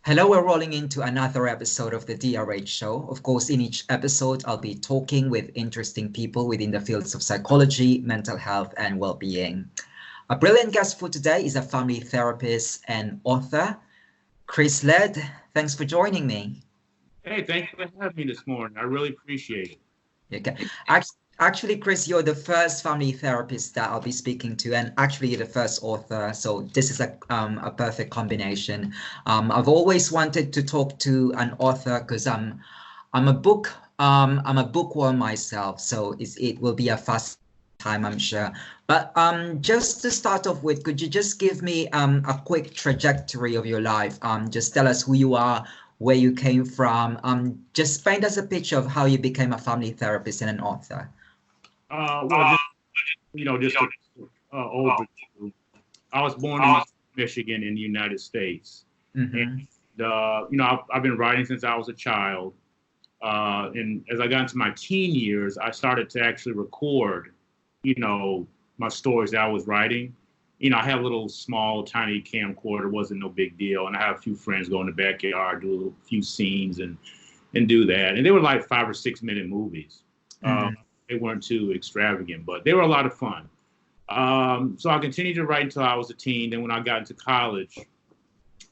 Hello, we're rolling into another episode of the DRH show. Of course, in each episode, I'll be talking with interesting people within the fields of psychology, mental health, and well-being. A brilliant guest for today is a family therapist and author, Chris Laird. Thanks for joining me. Hey, thank you for having me this morning. I really appreciate Okay. Actually, Chris, you're the first family therapist that I'll be speaking to, and actually you're the first author. So this is a perfect combination. I've always wanted to talk to an author because I'm a bookworm myself, so it will be a fast time, I'm sure. But just to start off with, could you just give me a quick trajectory of your life? Just tell us who you are, where you came from. Just paint us a picture of how you became a family therapist and an author. well, just a overview. I was born in Michigan in the United States. Mm-hmm. And, I've been writing since I was a child. And as I got into my teen years, I started to actually record, my stories that I was writing. I had a little small, tiny camcorder. It wasn't no big deal. And I have a few friends go in the backyard, do a few scenes and do that. And they were like 5 or 6 minute movies. Mm-hmm. They weren't too extravagant, but they were a lot of fun. So I continued to write until I was a teen. Then when I got into college,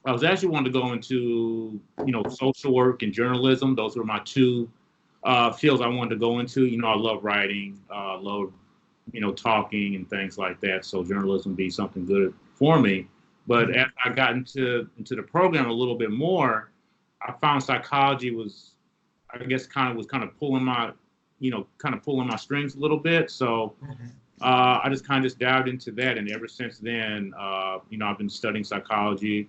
I was actually wanting to go into, social work and journalism. Those were my two fields I wanted to go into. I love writing, love, talking and things like that. So journalism be something good for me. But as I got into the program a little bit more, I found psychology was, I guess, kind of pulling my strings a little bit. So I just dived into that, and ever since then, I've been studying psychology.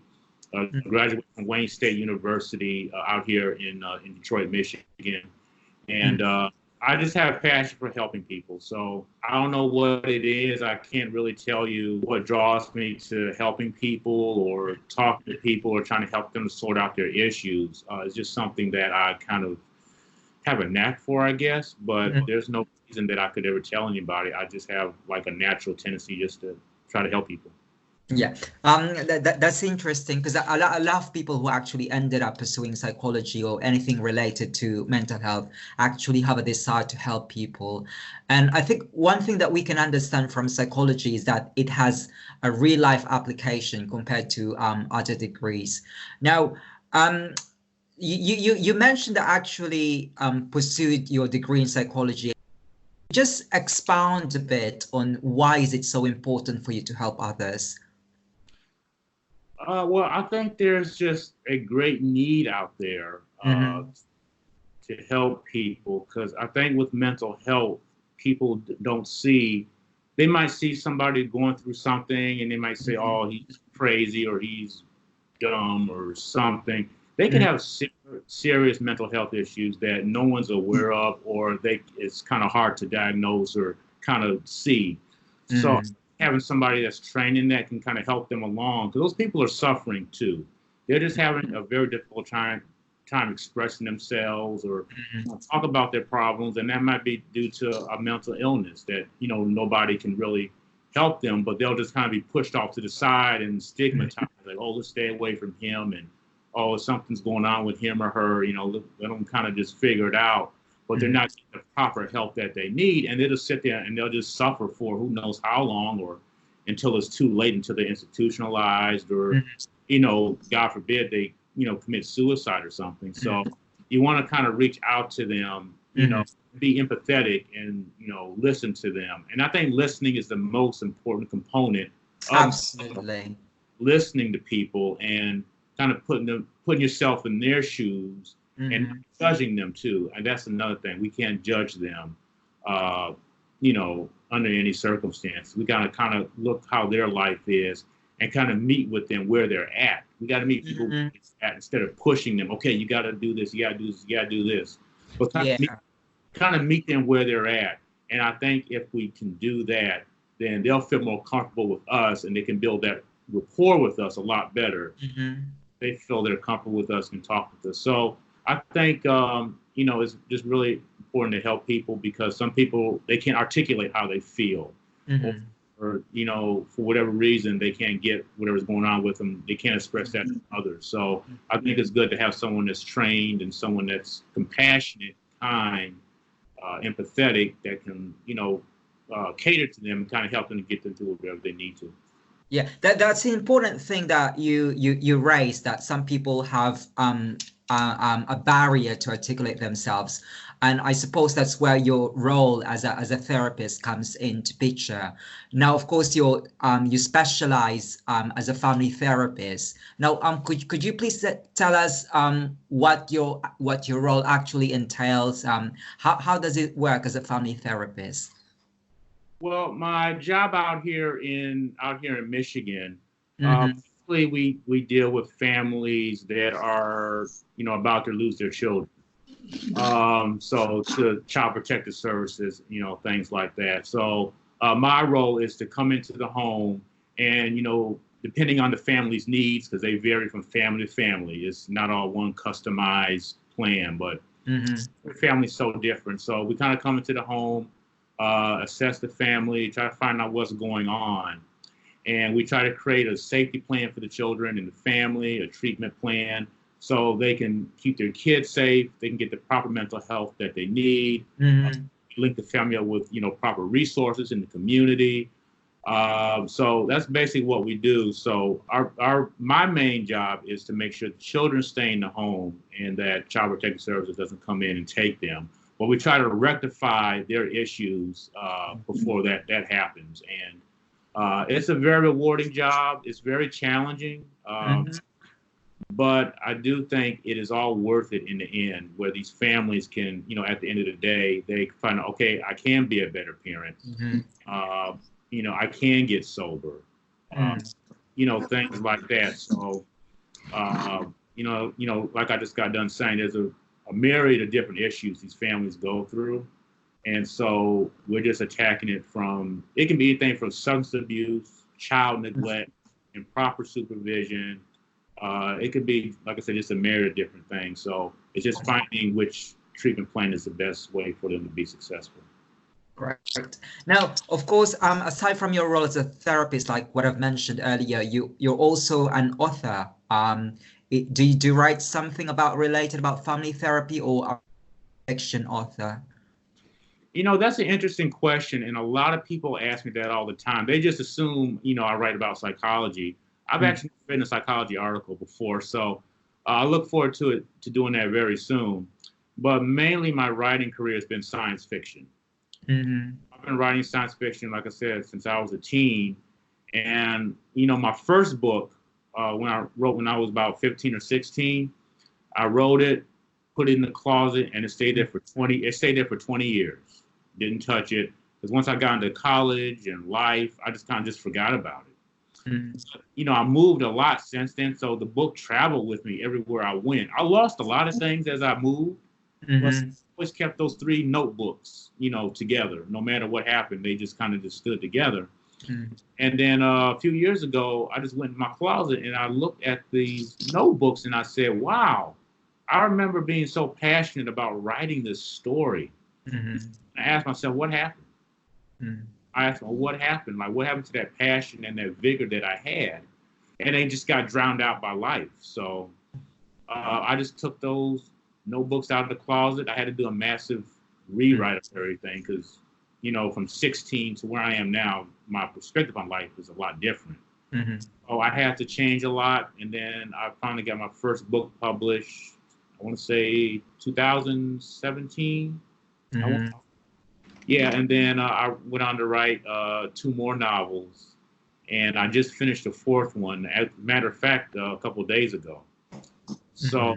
Graduated from Wayne State University out here in Detroit, Michigan, and I just have a passion for helping people. So I don't know what it is. I can't really tell you what draws me to helping people or talking to people or trying to help them sort out their issues. It's just something that I kind of have a knack for, I guess, but there's no reason that I could ever tell anybody. I just have like a natural tendency just to try to help people. Yeah, that's interesting because a lot of people who actually ended up pursuing psychology or anything related to mental health actually have a desire to help people. And I think one thing that we can understand from psychology is that it has a real life application compared to other degrees. Now, you mentioned that actually pursued your degree in psychology. Just expound a bit on why is it so important for you to help others? Well, I think there's just a great need out there Mm-hmm. to help people because I think with mental health, people don't see, they might see somebody going through something and they might say, Mm-hmm. oh, he's crazy or he's dumb or something. They can Mm-hmm. have serious mental health issues that no one's aware of or it's kind of hard to diagnose or kind of see. So Mm-hmm. having somebody that's trained in that can kind of help them along because those people are suffering too. They're just having a very difficult time expressing themselves or talk about their problems, and that might be due to a mental illness that nobody can really help them, but they'll just kind of be pushed off to the side and stigmatized, like, oh, let's stay away from him, and oh, something's going on with him or her, let them kind of just figure it out, but they're Mm-hmm. not getting the proper help that they need, and they'll just sit there and they'll just suffer for who knows how long or until it's too late, until they're institutionalized or, God forbid, they, commit suicide or something. So you want to kind of reach out to them, Mm-hmm. be empathetic and, listen to them. And I think listening is the most important component of Absolutely. listening to people and kind of putting yourself in their shoes and Mm-hmm. judging them too. And that's another thing. We can't judge them, under any circumstance. We gotta kind of look how their life is and kind of meet with them where they're at. We got to meet people where Mm-hmm. they're at instead of pushing them. Okay, you got to do this. You got to do this. You got to do this. But Yeah. kind of meet them where they're at. And I think if we can do that, then they'll feel more comfortable with us and they can build that rapport with us a lot better. Mm-hmm. They feel they're comfortable with us and talk with us. So I think, it's just really important to help people because some people, they can't articulate how they feel or, Mm-hmm. or, you know, for whatever reason, they can't get whatever's going on with them. They can't express that to others. So I think it's good to have someone that's trained and someone that's compassionate, kind, empathetic, that can, you know, cater to them and kind of help them to get them through whatever they need to. Yeah, that's the important thing that you raised, that some people have a barrier to articulate themselves. And I suppose that's where your role as a therapist comes into picture. Now, of course, you specialize as a family therapist. Now, could you please tell us what your role actually entails? How does it work as a family therapist? Well, my job out here in Michigan, Mm-hmm. we deal with families that are, you know, about to lose their children. So to Child Protective Services, you know, things like that. So my role is to come into the home and, you know, depending on the family's needs, because they vary from family to family. It's not all one customized plan, but the family's so different. So we kind of come into the home, assess the family, try to find out what's going on. And we try to create a safety plan for the children and the family, a treatment plan, so they can keep their kids safe, they can get the proper mental health that they need, link the family up with, you know, proper resources in the community. So that's basically what we do. So my main job is to make sure the children stay in the home and that Child Protective Services doesn't come in and take them. But we try to rectify their issues before that happens. And it's a very rewarding job. It's very challenging. But I do think it is all worth it in the end, where these families can, you know, at the end of the day, they find out, okay, I can be a better parent. You know, I can get sober. You know, things like that. So, you know, like I just got done saying, there's a myriad of different issues these families go through. And so we're just attacking it from, it can be anything from substance abuse, child neglect, improper supervision. It could be, like I said, just a myriad of different things. So it's just finding which treatment plan is the best way for them to be successful. Correct. Now, of course, aside from your role as a therapist, like what I've mentioned earlier, you're also an author. Do you write something related about family therapy, or a fiction author? You know, that's an interesting question, and a lot of people ask me that all the time. They just assume, you know, I write about psychology. I've actually written a psychology article before, so I look forward to doing that very soon. But mainly my writing career has been science fiction. I've been writing science fiction, like I said, since I was a teen. And, you know, my first book, when I was about 15 or 16, I wrote it, put it in the closet, and it stayed there for 20 years. Didn't touch it, because once I got into college and life, I just kind of forgot about it. You know, I moved a lot since then, so the book traveled with me everywhere I went. I lost a lot of things as I moved, but I always kept those 3 notebooks, you know, together. No matter what happened, they just kind of stood together. And then a few years ago, I just went in my closet and I looked at these notebooks and I said, wow, I remember being so passionate about writing this story. I asked myself, what happened? I asked, well, what happened? Like, what happened to that passion and that vigor that I had? And they just got drowned out by life. So I just took those notebooks out of the closet. I had to do a massive rewrite of everything because, you know, from 16 to where I am now, my perspective on life is a lot different. So I had to change a lot. And then I finally got my first book published, I want to say 2017. Yeah, and then I went on to write 2 more novels, and I just finished the 4th one. As a matter of fact, a couple of days ago. So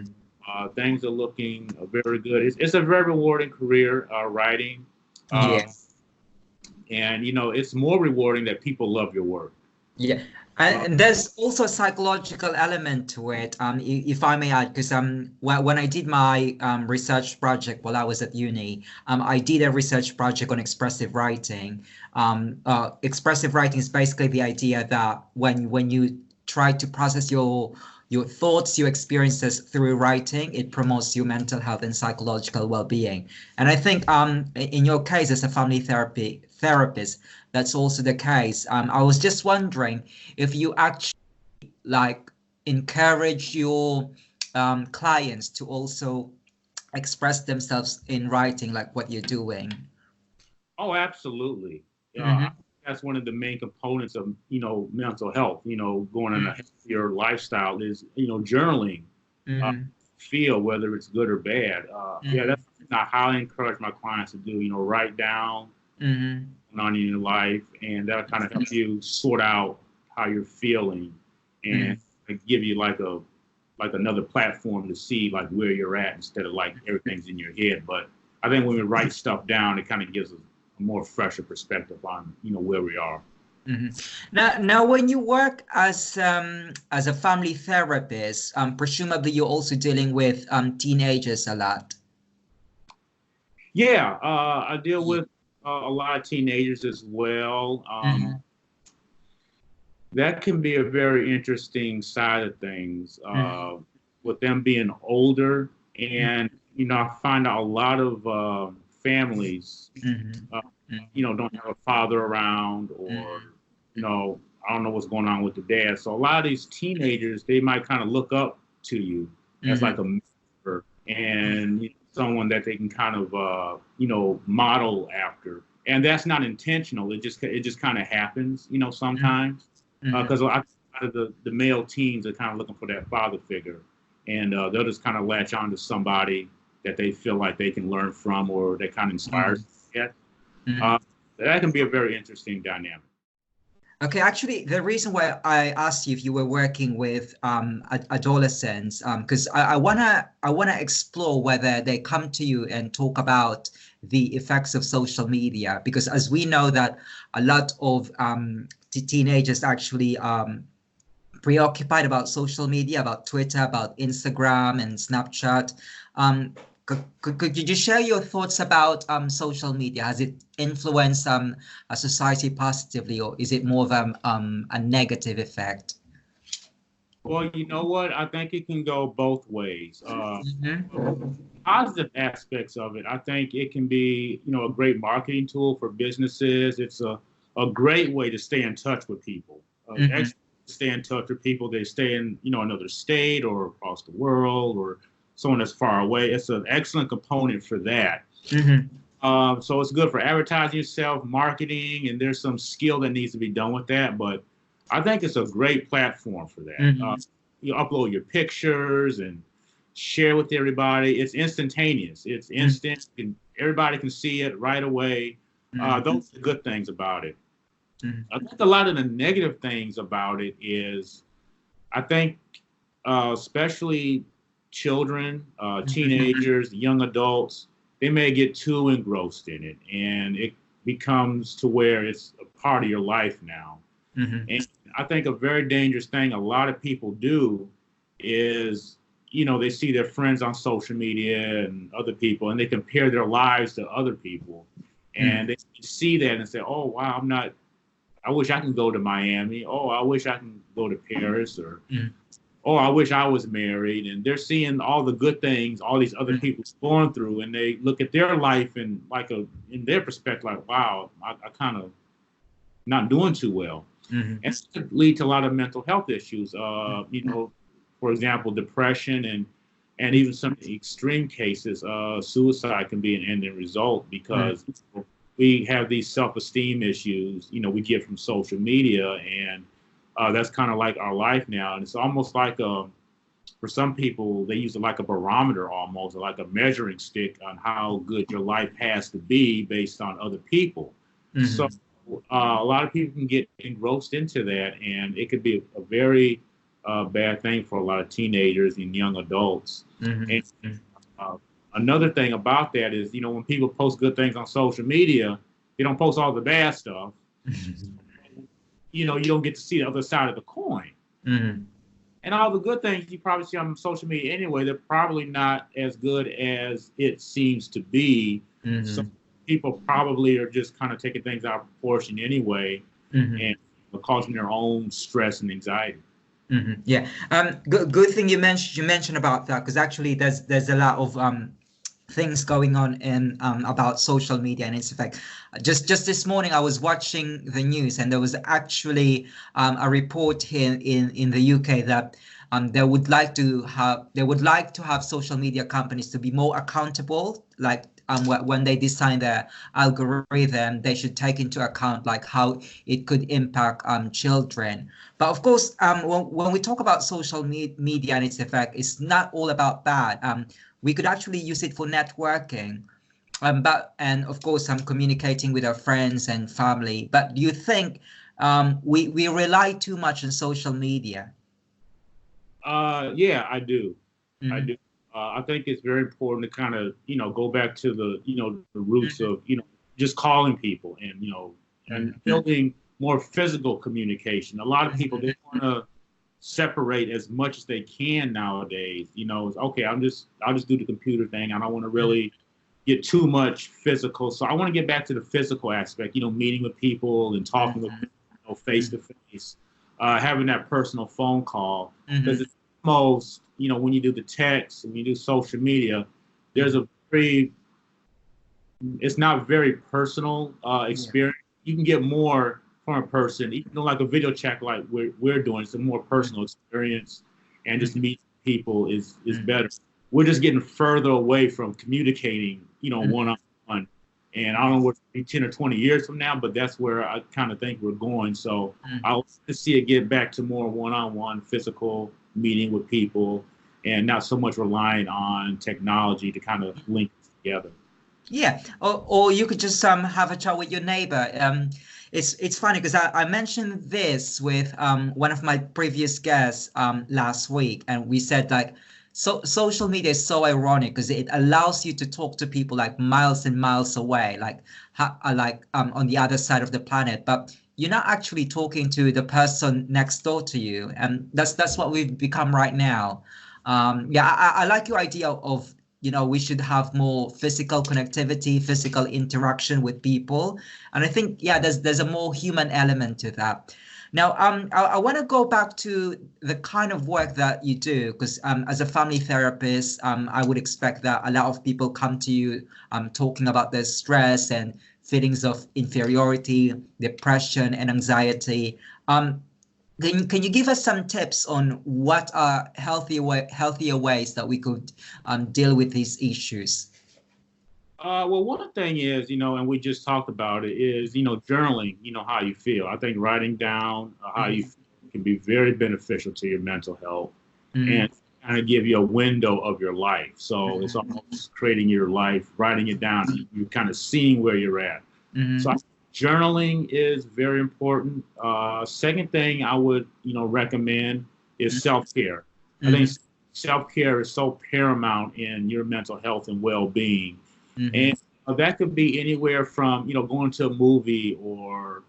things are looking very good. It's a very rewarding career, writing. Yes. And, you know, it's more rewarding that people love your work. Yeah. And there's also a psychological element to it, if I may add, because when I did my research project while I was at uni, I did a research project on expressive writing. Expressive writing is basically the idea that when you try to process your your thoughts, your experiences through writing. It promotes your mental health and psychological well-being. And I think in your case as a family therapist, that's also the case. I was just wondering if you actually like encourage your clients to also express themselves in writing, like what you're doing. Oh, absolutely. Mm-hmm. That's one of the main components of, mental health, going on a healthier lifestyle is, journaling, Mm-hmm. feel whether it's good or bad. Mm-hmm. Yeah, that's something I highly encourage my clients to do, write down Mm-hmm. on in your life, and that'll kind of help you sort out how you're feeling and give you like another platform to see like where you're at instead of like everything's in your head. But I think when we write stuff down, it kind of gives us a more fresher perspective on where we are. Mm-hmm. Now, when you work as a family therapist, presumably you're also dealing with teenagers a lot. Yeah, I deal with a lot of teenagers as well. That can be a very interesting side of things with them being older. And, I find out a lot of families, don't have a father around or, I don't know what's going on with the dad. So a lot of these teenagers, they might kind of look up to you as like a mentor and someone that they can kind of, model after. And that's not intentional. It just kind of happens, sometimes. Because a lot of the male teens are kind of looking for that father figure, and they'll just kind of latch on to somebody that they feel like they can learn from or that kind of inspires them. That can be a very interesting dynamic. Okay, actually, the reason why I asked you if you were working with adolescents, because I wanna explore whether they come to you and talk about the effects of social media, because as we know that a lot of teenagers actually preoccupied about social media, about Twitter, about Instagram and Snapchat. Could you just share your thoughts about social media? Has it influenced a society positively, or is it more of a negative effect? Well, you know what? I think it can go both ways. Positive aspects of it, I think it can be, a great marketing tool for businesses. It's a great way to stay in touch with people. Actually, stay in touch with people. They stay in, another state or across the world or someone that's far away. It's an excellent component for that. So it's good for advertising yourself, marketing, and there's some skill that needs to be done with that. But I think it's a great platform for that. You upload your pictures and share with everybody. It's instantaneous. It's instant. Everybody can see it right away. Those are the good things about it. I think a lot of the negative things about it is, I think, especially children, teenagers, young adults, they may get too engrossed in it, and it becomes to where it's a part of your life now. And I think a very dangerous thing a lot of people do is, they see their friends on social media and other people, and they compare their lives to other people, and they see that and say, "Oh, wow, I wish I can go to Miami. Oh, I wish I can go to Paris," or "Oh, I wish I was married." And they're seeing all the good things all these other people going through, and they look at their life and in their perspective, like, "Wow, I kind of not doing too well." And it could lead to a lot of mental health issues. For example, depression and even some extreme cases, suicide can be an ending result because we have these self-esteem issues, we get from social media, and that's kind of like our life now. And it's almost like for some people, they use it like a barometer almost, or like a measuring stick on how good your life has to be based on other people. So a lot of people can get engrossed into that, and it could be a very bad thing for a lot of teenagers and young adults. And another thing about that is, when people post good things on social media, they don't post all the bad stuff. You don't get to see the other side of the coin. And all the good things you probably see on social media anyway, they're probably not as good as it seems to be. So people probably are just kind of taking things out of proportion anyway, and causing their own stress and anxiety. Yeah. Good thing you mentioned about that, because actually there's a lot of things going on in about social media and its effect. Just this morning, I was watching the news, and there was actually a report here in the UK that they would like to have social media companies to be more accountable, like when they design their algorithm, they should take into account like how it could impact children. But of course, when we talk about social media and its effect, it's not all about bad. We could actually use it for networking, and of course, I'm communicating with our friends and family. But do you think we rely too much on social media? Yeah, I do. I Mm-hmm. do. I think it's very important to kind of, go back to the, the roots of, just calling people and, and Mm-hmm. building more physical communication. A lot of people, they want to separate as much as they can nowadays. It's okay. I'll just do the computer thing. I don't want to really get too much physical. So I want to get back to the physical aspect, meeting with people and talking with people face to face, having that personal phone call. Because Mm-hmm. it's most, when you do the text, when you do social media, there's a very, it's not very personal Yeah. experience. You can get more from a person, even though like a video chat like we're doing, it's a more personal experience, and just meeting people is better. We're just getting further away from communicating, one on one. And I don't know what 10 or 20 years from now, but that's where I kind of think we're going. So I'll see it get back to more one-on-one physical meeting with people, and not so much relying on technology to kind of link us together. Yeah, or you could just have a chat with your neighbor. It's funny because I mentioned this with one of my previous guests last week, and we said like, social media is so ironic because it allows you to talk to people like miles and miles away, like on the other side of the planet, but you're not actually talking to the person next door to you, and that's what we've become right now. Yeah, I like your idea of, we should have more physical connectivity, physical interaction with people. And I think, yeah, there's a more human element to that. Now, I want to go back to the kind of work that you do, because as a family therapist, I would expect that a lot of people come to you talking about their stress and feelings of inferiority, depression, and anxiety. Can you give us some tips on what are healthier ways that we could deal with these issues? Well, one thing is, and we just talked about it, is, journaling, how you feel. I think writing down how you Mhm. feel can be very beneficial to your mental health Mhm. and kind of give you a window of your life. So it's Mhm. almost creating your life, writing it down. You're kind of seeing where you're at. So Mhm. journaling is very important. Second thing I would, recommend is self-care. I think Mhm. self-care is so paramount in your mental health and well-being, Mhm. and that could be anywhere from, going to a movie or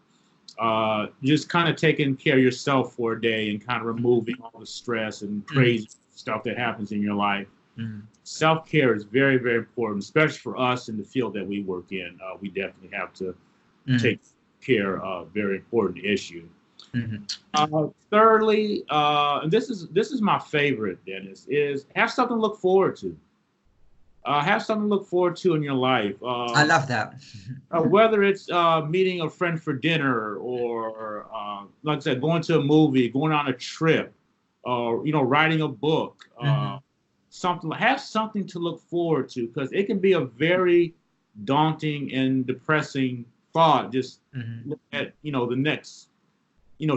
just kind of taking care of yourself for a day and kind of removing all the stress and Mhm. crazy stuff that happens in your life. Mhm. Self-care is very, very important, especially for us in the field that we work in. We definitely have to Mhm. take care of very important issue. Mhm. Thirdly, and this is my favorite, Dennis, is have something to look forward to. Have something to look forward to in your life. I love that. Whether it's meeting a friend for dinner or, like I said, going to a movie, going on a trip, or writing a book, Mhm. something. Have something to look forward to, because it can be a very daunting and depressing thought. Just Mhm. look at the next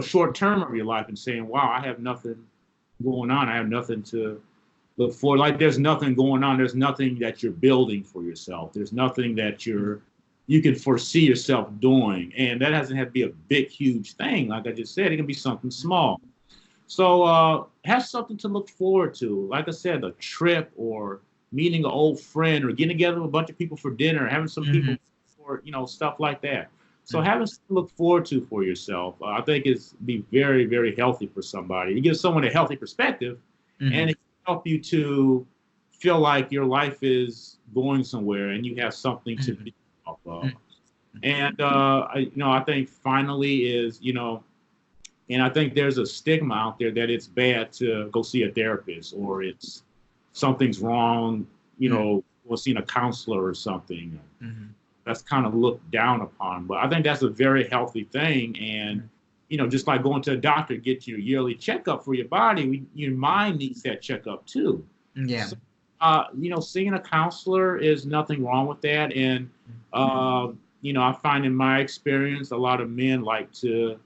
short term of your life and saying, "Wow, I have nothing going on. I have nothing to look for." Like there's nothing going on. There's nothing that you're building for yourself. There's nothing that you can foresee yourself doing, and that doesn't have to be a big, huge thing. Like I just said, it can be something small. So have something to look forward to. Like I said, a trip or meeting an old friend or getting together with a bunch of people for dinner, having some Mhm. people for stuff like that. So Mhm. having something to look forward to for yourself, I think is be very, very healthy for somebody. It gives someone a healthy perspective, and Mhm. it can help you to feel like your life is going somewhere and you have something to Mhm. be off of. Mhm. And I think finally is And I think there's a stigma out there that it's bad to go see a therapist, or it's something's wrong, or seeing a counselor or something. That's kind of looked down upon. But I think that's a very healthy thing. And, just like going to a doctor, get your yearly checkup for your body, your mind needs that checkup too. Yeah. So, seeing a counselor is nothing wrong with that. And, I find in my experience, a lot of men like to,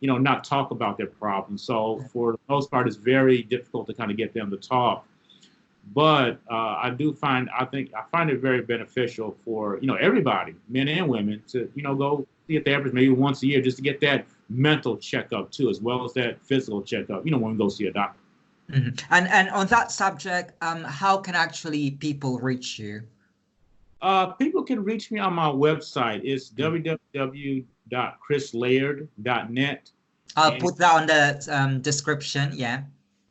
not talk about their problems. So for the most part, it's very difficult to kind of get them to talk. But I find it very beneficial for, everybody, men and women, to, go see a therapist maybe once a year just to get that mental checkup too, as well as that physical checkup, when we go see a doctor. And on that subject, how can actually people reach you? People can reach me on my website. It's www.chrislaird.net. I'll put that on the description. Yeah.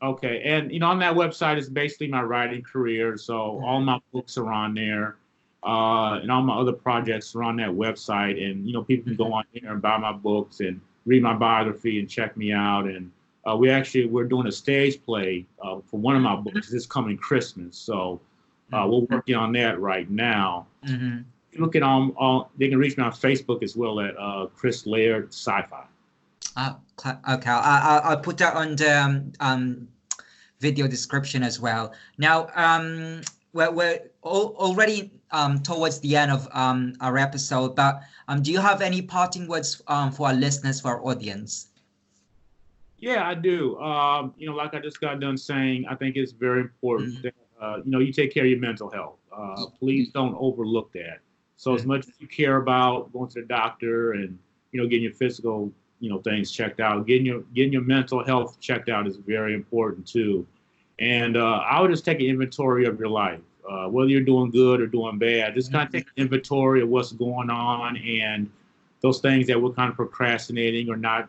Okay. And, on that website is basically my writing career. So all my books are on there. And all my other projects are on that website. And, people can go on there and buy my books and read my biography and check me out. And we're doing a stage play for one of my books this coming Christmas. So we're working on that right now. Look at they can reach me on Facebook as well at Chris Laird Sci-Fi. Okay, I'll put that on the video description as well. Now, we're already towards the end of our episode, but do you have any parting words for our listeners, for our audience? Yeah, I do. Like I just got done saying, I think it's very important that you take care of your mental health. Please don't overlook that. So as much as you care about going to the doctor and getting your physical things checked out, getting your mental health checked out is very important too. And I would just take an inventory of your life, whether you're doing good or doing bad. Just kind of take an inventory of what's going on and those things that we're kind of procrastinating or not,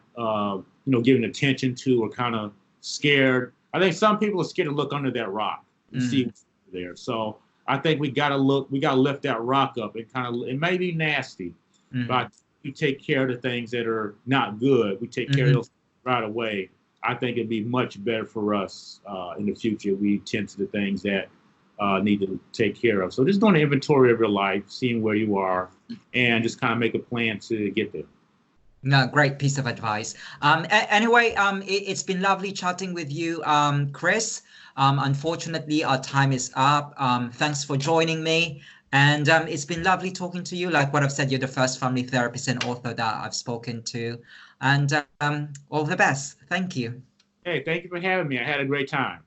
giving attention to, or kind of scared. I think some people are scared to look under that rock and see what's there. So I think we gotta lift that rock up and it may be nasty, but we take care of the things that are not good. We take care of those right away. I think it'd be much better for us in the future. We tend to the things that need to take care of. So just doing an inventory of your life, seeing where you are, and just kind of make a plan to get there. No, great piece of advice. Anyway, it's been lovely chatting with you, Chris. Unfortunately, our time is up. Thanks for joining me. And it's been lovely talking to you. Like what I've said, you're the first family therapist and author that I've spoken to. And all the best. Thank you. Hey, thank you for having me. I had a great time.